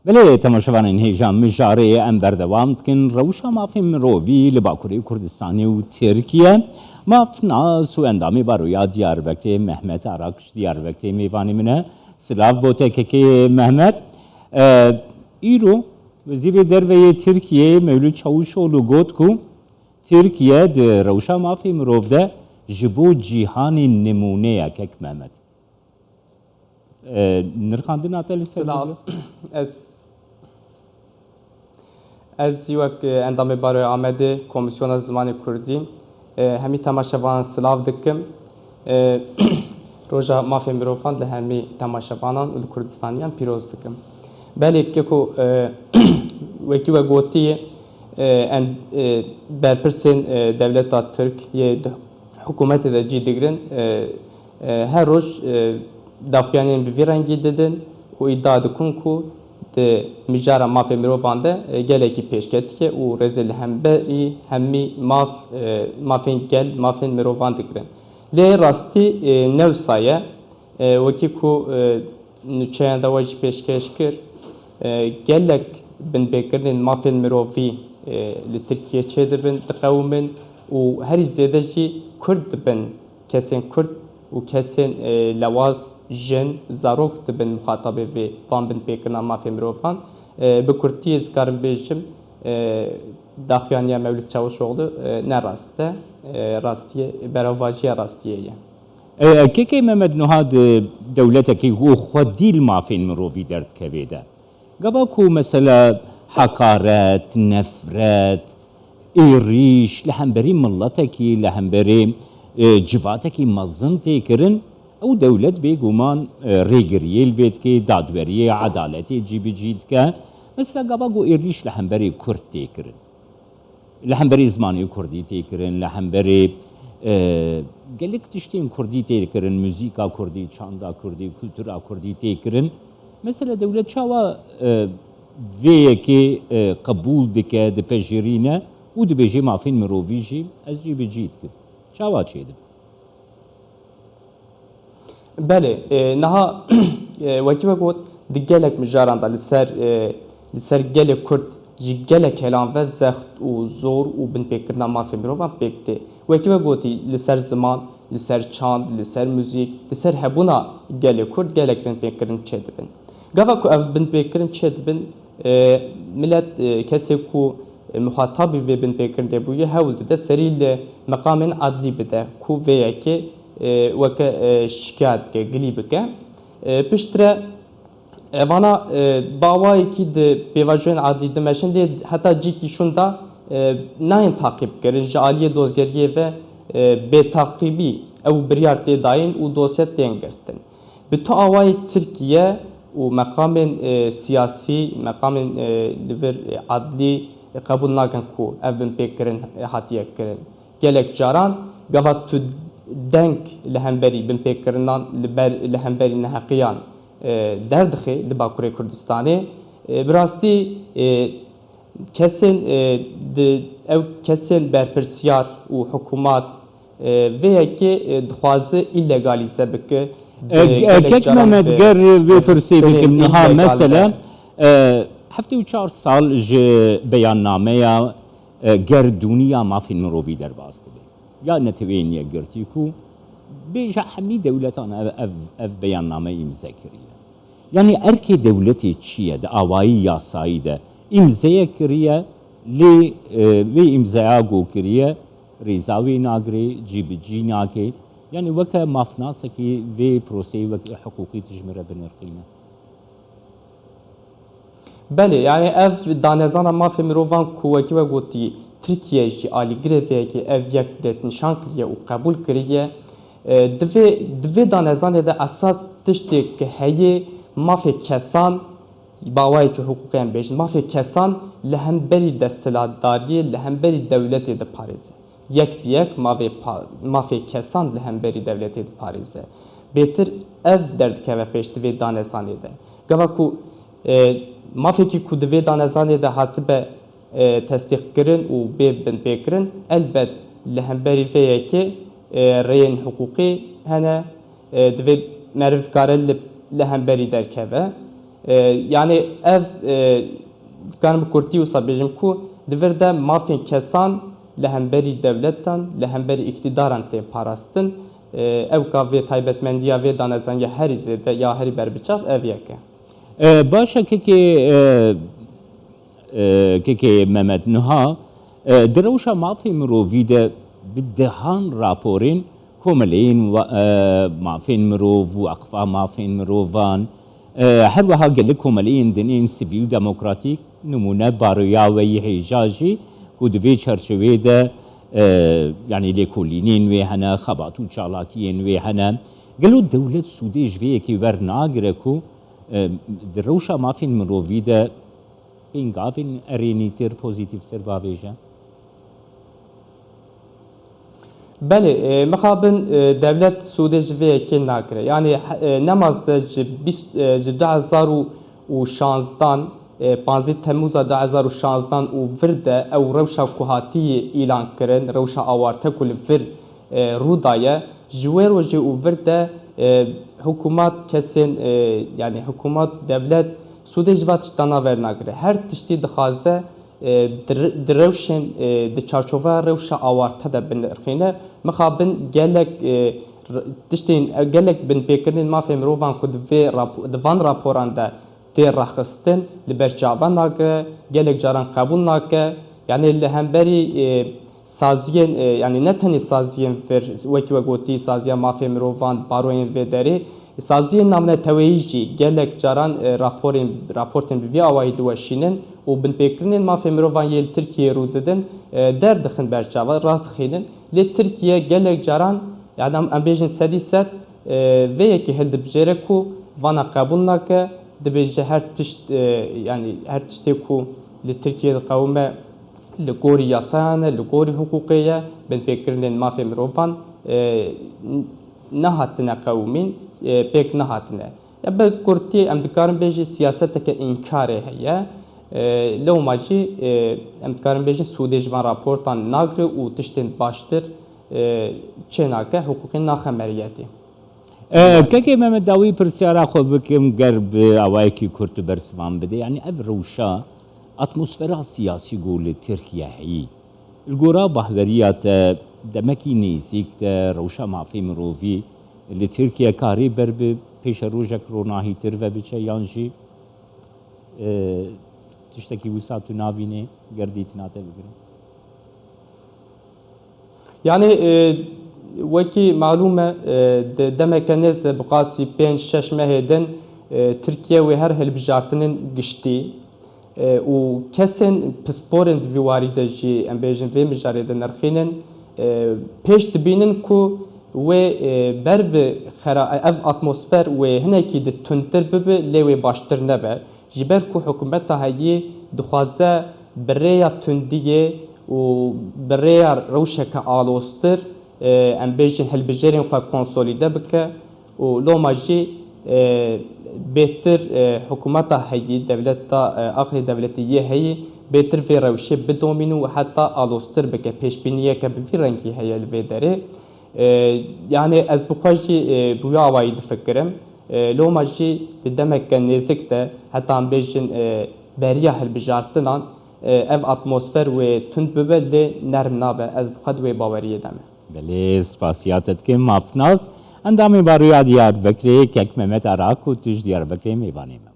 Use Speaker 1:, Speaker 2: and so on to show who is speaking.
Speaker 1: بله تماشاوانین هیجان مجاره ام بردوام کن روشا مافی مروی لباکوری کردستانی و ترکیه مافناس و اندامی بارویا دیاربکر محمد عراقش دیاربکر میوانی منه سلاف بوته که محمد ایرو وزیر دروی ترکیه مولود چاوشولو گوت کو ترکیه ده روشا مافی مروف ده جبو جیهانی نمونه یک محمد نرخاندن آتالی
Speaker 2: سلام از وک اندام بارو آمده کمیسیون زمان کردی همی تماشاوان سلاف دکم روزا مافی مروفان له همی تماشاوانان ول کردستانیان پیروز دکم بله که کو وکی و گوتی ان برپرسین دولت ترک یه حکومت ده جدیگرن هر روز داخلیان بیرنگی دادن و iddia dikun ku de mijara mafê mirovan de gelekî pêşketike û rêzê li hemberî hemî mafên gel mafên mirovan dikirin. Lê rastî newsa ye wekî ku nûçeyan de we jî pêşkêş kir gelek binpêkirînên mafên mirovî li Tirkiye çê dibin diqewmin û herî zêde jî Kurd dibin kesên Kurd û kesên lewaz jin zarok dibin muhatabê vê van binpêkirina mafê mirovan bi Kurdiyê zikarim bêjim daxuyaniya Mevlûd Çavuşoğlu ne rast e rastiye beravajiya rastiye ye.
Speaker 1: كيكي محمد نهاد دولتك هو خديل ما في المروفي درد كبيدة قباكو مثلا حقارات نفرات إيريش لحنبري ملتكي لحنبري جفاتكي مزنتي كرن او دولت بيقومان ريجريل فيتكي دادوري عدالتي جيبي جيدكا مثلا قباقو إيريش لحنبري كرد تيكرن لحنبري زماني كردي تيكرن لحنبري gelek tişteyim Kurdi teykirin, müzika Kurdi, çanda Kurdi, kültüra Kurdi teykirin. Mesela devlet çava veye ki kabul dike de pejirine u de beji mafin miroviji az jibi jitkin. Çava çeydim.
Speaker 2: Bele, naha vakive got di gelek mijaran da li ser gelek Kurd ji gelek helan ve zext û zor û binpêkirina mafê mirovan pêkte. Wekî ve gotî li ser ziman, li ser çand, li ser müzik, li ser hebûna gelê Kurd gelek binpêkirin çê dibin. Gava ku ev binpêkirin çê dibin millet kesê ku muhatabî vê binpêkirin de bûye hewl dide serî li meqamên adlî bide ku vê yekê weke şikayet bike, gilî bike. Piştre evana bawayekî di pêvajiyên adlî dimeşin lê heta cîkî şûn da nayên takip kirin ji aliyê dozgeriyê ve bêtaqîbî ew biryar tê dayîn û dosye tên girtin. Bi to awayê Tirkiye û meqamên siyasî, meqamên li vir adlî qebûl nakin ku ev binpêkirin hatiye kirin. Gelek caran gava tu denk li hemberî binpêkirinan li hemberî neheqiyan derdixê li Bakurê Kurdistanê bi rastî kesên ew kesên berpirsiyar û hikûmat vê yekê dixwaze illegalize bike.
Speaker 1: Kek Mehmet ger vê pirsê bikim niha mesela heftê û çar sal ji beyannameya gerdûniya mafên mirovî derbas dibe. Ya netewêniye girtî ku bêje hemî dewletan ev beyanname imze kiriye. Yani erkê devletê çi ye di awayî yasayî de imzeye kiriye lê vê imzaya got kiriye rêza wê nagirê cîbicî nake yani weke mafnasekî vê proseyê wekî hiqûqî tijmire binirxîne.
Speaker 2: Belê yani ev danezana mafê mirovan ku wekî we gotî Tirkiye jî alîgirê vê yekê ev yek destnîşan kiriye û qebûl kiriye divê danezanê de esas tiştێk heye mafê kesan bawayekî hukûqiyan bêjin mafê kesan li hemberî desthilatdariyê li hemberî dewletê diparêze. Yek bi yek mafê kesan li hemberî dewletê diparêze. Bêtir ev derdikeve pêş divê danezanê de. Gava ku mafekî ku divê danezanê de hatibe tesdîqkirin û bê binpêkirin elbet li hemberî vê yekê rêyên hiqûqî hene divê meriv dikare li hemberî derkeve Yani ev kanım kurti usa bejim ku diverde mafin kesan lehemberi devletten lehemberi iktidaran te parastin ev kavve taybetmendiya ve danezenge her izede ya her berbiçaf ev yeke.
Speaker 1: باشە کێکێ مەمەد نها درەوشە مافی مرۆڤی دە بدەهان راپۆرین کۆمەلەین مافێن مرۆڤ و ئەقفا مافێن مرۆڤان هەروەها گەلە کۆمەلەین دنین سیڤیل دەمۆکراتیک نمونە باڕۆیاوەی هێژاژی و دوێ چەرچەوێدە یعنی لێکۆلینین وێ هەنە خەبات و چاڵاکیên وێ هەنە گەلۆ دەولەت سوودێژ vêyekê wernagire ku di rewşa mafên mirovî de bên gavên erênîtir pozîtîvtir bavêje.
Speaker 2: Belê mixabin devlet Sûdê ji vê yekê nakire. Yani nemaze ji 2016 15 Temmûza 2016 û vir de ew rewşa ku hatiyê îlan kirin, rewşa awarte ku li vir rûdaye ji wê rojê û vir de hikûmat kesên yani hikûmat devlet Sûdê ji va tiştana wernagire. Her tiştî dixwaze di rewşên di çarçova rewşa awarte de binirxîne mixabin gelek tiştên gelek binpêkirîn mafê mirovan ku di van raporan de tê raxistin li ber çavan nagire gelek caran qebûl nake yani li hemberî saziyên yani ne tenê saziyên vir wekî we gotî saziya mafê mirovan baroyên vê derê saziyên namne teweyî jî gelek caran raportên bi vî awayî diweşînin û binpêkirinên mafê mirovan yê li Tirkiyeyê rû didin derdixin berçava rast dixînin lê Tirkiye gelek caran yani em bêjin sedî sed vê yekê hildibijêre ku vana qebûl nake dibêje her tişt yani her tiştê ku li Tirkiye diqewime li gorî yasayan e li gorî hukûkê ye binpêkirinên mafê mirovan nehatine qewimîn pêk nehatine. Ya bi kurtî em dikarin bêjî siyaseteke înkarê heye lewma jî em dikarin bêjin Sûdê ji van raportan nagire û tiştên baştir çê nake hukûkên naxemeriyetê.
Speaker 1: کەکێ مەمە داوی پرسیارا خۆ بکەم گەر ئەوایەکی کورت و بەرسمان بدە یعنی ئەv rewşa atmosfera siyasî got li Tirkiye heyî li gora bahweriya te demekî nêzik de rewşa mafê mirovî li Tirkiye karî ber bi pêşerojek ronahîtir ve biçe yan jî tiştekî wisa tu navînê gerdîtina te bigirin.
Speaker 2: Yani wekî malûm e demeke nêz de bi qasî 5-6 mehê din Tirkiye wê her hilbijartinên giştî û kesên pisporên di vî warî de jî em bêjin vê mijarê de nirxînin pêş dibînin ku wê ber bi ev atmosfer wê hinekî di tundtir bibe lê wê baştir nebe ji ber ku hikûmeta heyî dixwaze bi rêya tundiyê û bi rêya rewşeke alostir em bêjin hilbijêrên xwe konsolîde bike û loma jî bêtir hikûmeta heyî devleta aqlê devletî yê heyî bêtir vê rewşê bidomîn û heta alostir bike pêşbîniyeke bi vî rengî heye li vê derê yani ez bi xwe jî bi wî awayî difikirim loma jî bi demeke nêzik de heta em bêjin beriya hilbijartinan ev atmosfer wê tund bibe lê nerm nabe ez bi xwe di wê baweriyê de me.
Speaker 1: Belê spasiya te dikim mafnas endamê baroya Diyarbekirê kek Mehmet Arak û tu ji Diyarbekirê mêvanê me.